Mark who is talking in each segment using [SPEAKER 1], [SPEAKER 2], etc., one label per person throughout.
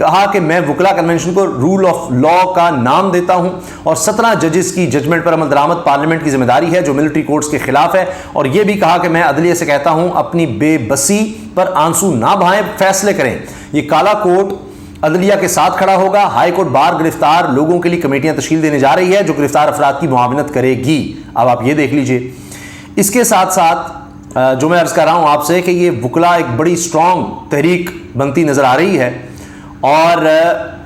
[SPEAKER 1] کہا کہ میں وکلا کنونشن کو رول آف لا کا نام دیتا ہوں اور 17 ججز کی ججمنٹ پر عمل درآمد پارلیمنٹ کی ذمہ داری ہے جو ملٹری کورٹس کے خلاف ہے، اور یہ بھی کہا کہ میں عدلیہ سے کہتا ہوں اپنی بے بسی پر آنسو نہ بہائیں، فیصلے کریں۔ یہ کالا کوٹ عدلیہ کے ساتھ کھڑا ہوگا۔ ہائی کورٹ بار گرفتار لوگوں کے لیے کمیٹیاں تشکیل دینے جا رہی ہے جو گرفتار افراد کی معاونت کرے گی۔ اب آپ یہ دیکھ لیجئے، اس کے ساتھ ساتھ جو میں عرض کر رہا ہوں آپ سے کہ یہ وکلا ایک بڑی سٹرونگ تحریک بنتی نظر آ رہی ہے، اور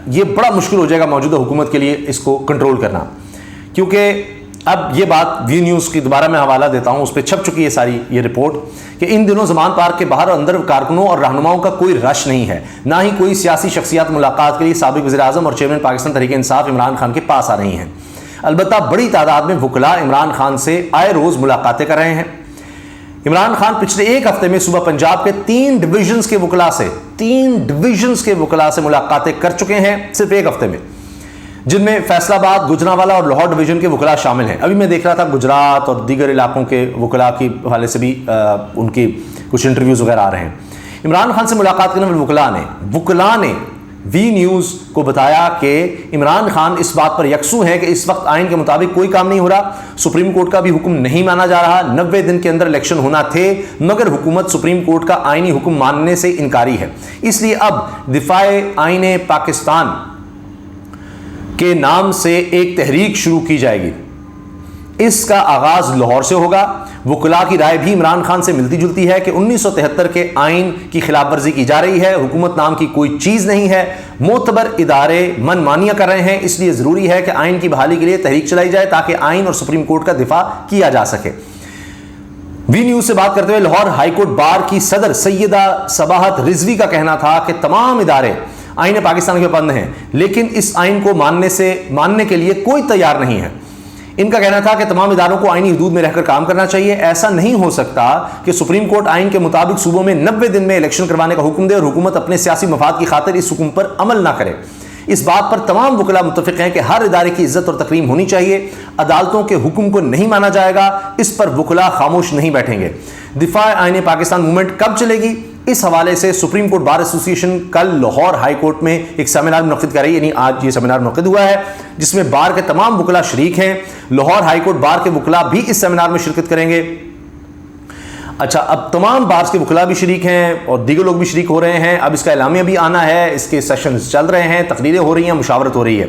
[SPEAKER 1] یہ بڑا مشکل ہو جائے گا موجودہ حکومت کے لیے اس کو کنٹرول کرنا، کیونکہ اب یہ بات وی نیوز کی دوبارہ میں حوالہ دیتا ہوں، اس پہ چھپ چکی ہے ساری یہ رپورٹ کہ ان دنوں زمان پارک کے باہر اور اندر کارکنوں اور رہنماؤں کا کوئی رش نہیں ہے، نہ ہی کوئی سیاسی شخصیات ملاقات کے لیے سابق وزیر اعظم اور چیئرمین پاکستان تحریک انصاف عمران خان کے پاس آ رہی ہیں۔ البتہ بڑی تعداد میں وکلا عمران خان سے آئے روز ملاقاتیں کر رہے ہیں۔ عمران خان پچھلے ایک ہفتے میں صوبہ پنجاب کے 3 ڈویژنز کے وکلا سے ملاقاتیں کر چکے ہیں صرف ایک ہفتے میں، جن میں فیصل آباد، گجرانوالہ اور لاہور ڈویژن کے وکلا شامل ہیں۔ ابھی میں دیکھ رہا تھا گجرات اور دیگر علاقوں کے وکلا کی حوالے سے بھی ان کی کچھ انٹرویوز وغیرہ آ رہے ہیں۔ عمران خان سے ملاقات کرنے والے وکلا نے وی نیوز کو بتایا کہ عمران خان اس بات پر یکسو ہیں کہ اس وقت آئین کے مطابق کوئی کام نہیں ہو رہا، سپریم کورٹ کا بھی حکم نہیں مانا جا رہا، 90 دن کے اندر الیکشن ہونا تھے، مگر حکومت سپریم کورٹ کا آئینی حکم ماننے سے انکاری ہے، اس لیے اب دفاع آئین پاکستان کے نام سے ایک تحریک شروع کی جائے گی۔ اس کا آغاز لاہور سے ہوگا۔ وکلا کی رائے بھی عمران خان سے ملتی جلتی ہے کہ 1973 کے آئین کی خلاف ورزی کی جا رہی ہے، حکومت نام کی کوئی چیز نہیں ہے، معتبر ادارے من مانیاں کر رہے ہیں، اس لیے ضروری ہے کہ آئین کی بحالی کے لیے تحریک چلائی جائے تاکہ آئین اور سپریم کورٹ کا دفاع کیا جا سکے۔ وی نیوز سے بات کرتے ہوئے لاہور ہائی کورٹ بار کی صدر سیدہ صباحت رضوی کا کہنا تھا کہ تمام ادارے آئین پاکستان کے پابند ہیں لیکن اس آئین کو ماننے کے لیے کوئی تیار نہیں ہے۔ ان کا کہنا تھا کہ تمام اداروں کو آئینی حدود میں رہ کر کام کرنا چاہیے، ایسا نہیں ہو سکتا کہ سپریم کورٹ آئین کے مطابق صوبوں میں 90 دن میں الیکشن کروانے کا حکم دے اور حکومت اپنے سیاسی مفاد کی خاطر اس حکم پر عمل نہ کرے۔ اس بات پر تمام وکلا متفق ہیں کہ ہر ادارے کی عزت اور تکریم ہونی چاہیے، عدالتوں کے حکم کو نہیں مانا جائے گا، اس پر وکلا خاموش نہیں بیٹھیں گے۔ دفاع آئین پاکستان موومنٹ کب چلے گی؟ اس حوالے سے سپریم کورٹ بار ایسوسی ایشن کل لاہور ہائی کورٹ میں ایک سیمینار منعقد کر رہی ہے، یعنی آج یہ سیمینار منعقد ہوا ہے جس میں بار کے تمام وکلا شریک ہیں۔ لاہور ہائی کورٹ بار کے وکلا بھی اس سیمینار میں شرکت کریں گے۔ اچھا، اب تمام بارز کے وکلا بھی شریک ہیں اور دیگر لوگ بھی شریک ہو رہے ہیں۔ اب اس کا اعلامیہ بھی آنا ہے، اس کے سیشنز چل رہے ہیں، تقریریں ہو رہی ہیں، مشاورت ہو رہی ہے۔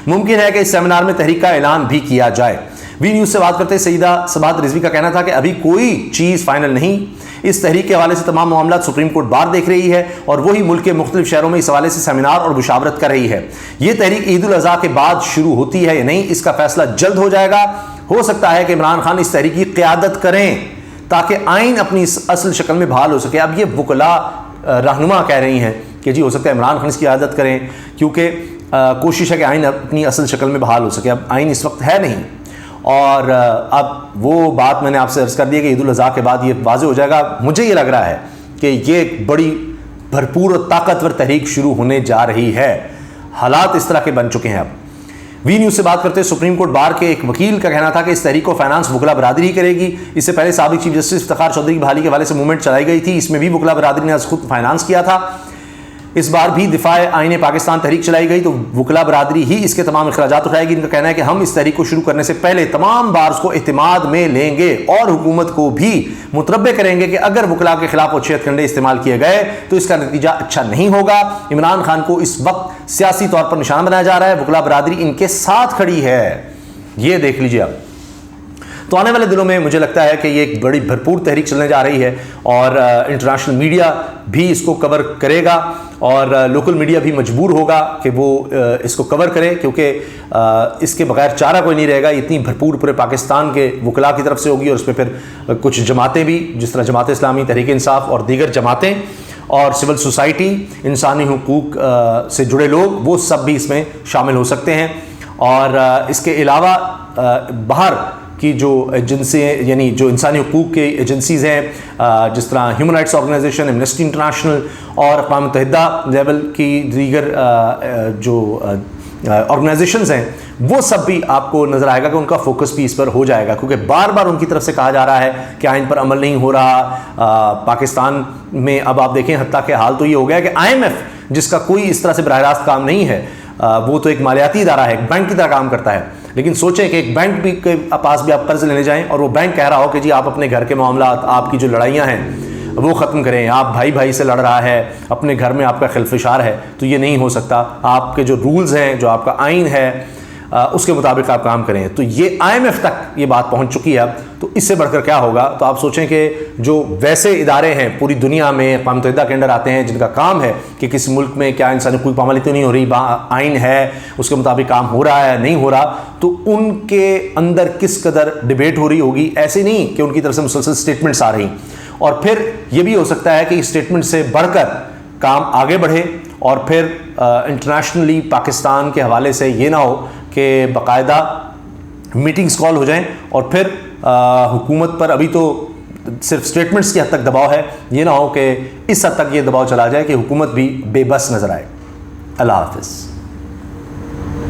[SPEAKER 1] ممکن ہے کہ اس سیمینار میں تحریک کا اعلان بھی کیا جائے۔ وی نیوز سے بات کرتے سیدہ صباحت رضوی کا کہنا تھا کہ ابھی کوئی چیز فائنل نہیں، اس تحریک کے حوالے سے تمام معاملات سپریم کورٹ بار دیکھ رہی ہے اور وہی ملک کے مختلف شہروں میں اس حوالے سے سیمینار اور مشاورت کر رہی ہے۔ یہ تحریک عید الاضحیٰ کے بعد شروع ہوتی ہے یا نہیں، اس کا فیصلہ جلد ہو جائے گا۔ ہو سکتا ہے کہ عمران خان اس تحریک کی قیادت کریں تاکہ آئین اپنی اصل شکل میں بحال ہو سکے۔ اب یہ وکلا رہنما کہہ رہی ہیں کہ جی ہو سکتا ہے عمران خان اس کی قیادت کریں، کیونکہ کوشش ہے کہ آئین اپنی اصل شکل میں بحال ہو سکے۔ اب آئین اس وقت ہے نہیں، اور اب وہ بات میں نے آپ سے عرض کر دی کہ عید الاضحیٰ کے بعد یہ واضح ہو جائے گا۔ مجھے یہ لگ رہا ہے کہ یہ ایک بڑی بھرپور اور طاقتور تحریک شروع ہونے جا رہی ہے، حالات اس طرح کے بن چکے ہیں۔ اب وی نیوز سے بات کرتے ہیں سپریم کورٹ بار کے ایک وکیل کا کہنا تھا کہ اس تحریک کو فائنانس وکلا برادری ہی کرے گی۔ اس سے پہلے سابق چیف جسٹس افتخار چودھری کی بحالی کے حوالے سے موومنٹ چلائی گئی تھی، اس میں بھی وکلا برادری نے خود فائنانس کیا تھا۔ اس بار بھی دفاع آئین پاکستان تحریک چلائی گئی تو وکلا برادری ہی اس کے تمام اخراجات اٹھائے گی۔ ان کا کہنا ہے کہ ہم اس تحریک کو شروع کرنے سے پہلے تمام بارز کو اعتماد میں لیں گے اور حکومت کو بھی متنبہ کریں گے کہ اگر وکلا کے خلاف وچیت کنڈے استعمال کیے گئے تو اس کا نتیجہ اچھا نہیں ہوگا۔ عمران خان کو اس وقت سیاسی طور پر نشانہ بنایا جا رہا ہے، وکلا برادری ان کے ساتھ کھڑی ہے، یہ دیکھ لیجیے۔ اب تو آنے والے دنوں میں مجھے لگتا ہے کہ یہ ایک بڑی بھرپور تحریک چلنے جا رہی ہے اور انٹرنیشنل میڈیا بھی اس کو کور کرے گا اور لوکل میڈیا بھی مجبور ہوگا کہ وہ اس کو کور کرے، کیونکہ اس کے بغیر چارہ کوئی نہیں رہے گا۔ اتنی بھرپور پورے پاکستان کے وکلا کی طرف سے ہوگی اور اس پہ پھر کچھ جماعتیں بھی، جس طرح جماعت اسلامی، تحریک انصاف اور دیگر جماعتیں اور سول سوسائٹی، انسانی حقوق سے جڑے لوگ، وہ سب بھی اس میں شامل ہو سکتے ہیں۔ اور اس کے علاوہ باہر کی جو ایجنسی، یعنی جو انسانی حقوق کے ایجنسیز ہیں جس طرح human rights organization, amnesty international اور اقوام متحدہ لیول کی دیگر جو آرگنائزیشنز ہیں، وہ سب بھی آپ کو نظر آئے گا کہ ان کا فوکس بھی اس پر ہو جائے گا، کیونکہ بار بار ان کی طرف سے کہا جا رہا ہے کہ آئین پر عمل نہیں ہو رہا۔ پاکستان میں اب آپ دیکھیں حتیٰ کہ حال تو یہ ہو گیا کہ IMF جس کا کوئی اس طرح سے براہ راست کام نہیں ہے، وہ تو ایک مالیاتی ادارہ ہے، ایک بینک کی طرح کام کرتا ہے، لیکن سوچیں کہ ایک بینک بھی کے پاس بھی آپ قرض لینے جائیں اور وہ بینک کہہ رہا ہو کہ جی آپ اپنے گھر کے معاملات، آپ کی جو لڑائیاں ہیں وہ ختم کریں، آپ بھائی بھائی سے لڑ رہا ہے، اپنے گھر میں آپ کا خلفشار ہے، تو یہ نہیں ہو سکتا، آپ کے جو رولز ہیں، جو آپ کا آئین ہے، اس کے مطابق آپ کام کریں۔ تو یہ IMF تک یہ بات پہنچ چکی ہے، تو اس سے بڑھ کر کیا ہوگا؟ تو آپ سوچیں کہ جو ویسے ادارے ہیں پوری دنیا میں اقوام متحدہ کے انڈر آتے ہیں، جن کا کام ہے کہ کسی ملک میں کیا انسانی کوئی پامالی تو نہیں ہو رہی، آئین ہے اس کے مطابق کام ہو رہا ہے نہیں ہو رہا، تو ان کے اندر کس قدر ڈیبیٹ ہو رہی ہوگی؟ ایسے نہیں کہ ان کی طرف سے مسلسل سٹیٹمنٹس آ رہی، اور پھر یہ بھی ہو سکتا ہے کہ اس سٹیٹمنٹ سے بڑھ کر کام آگے بڑھے، اور پھر انٹرنیشنلی پاکستان کے حوالے سے یہ نہ ہو کہ باقاعدہ میٹنگز کال ہو جائیں اور پھر حکومت پر ابھی تو صرف سٹیٹمنٹس کی حد تک دباؤ ہے، یہ نہ ہو کہ اس حد تک یہ دباؤ چلا جائے کہ حکومت بھی بے بس نظر آئے۔ اللہ حافظ۔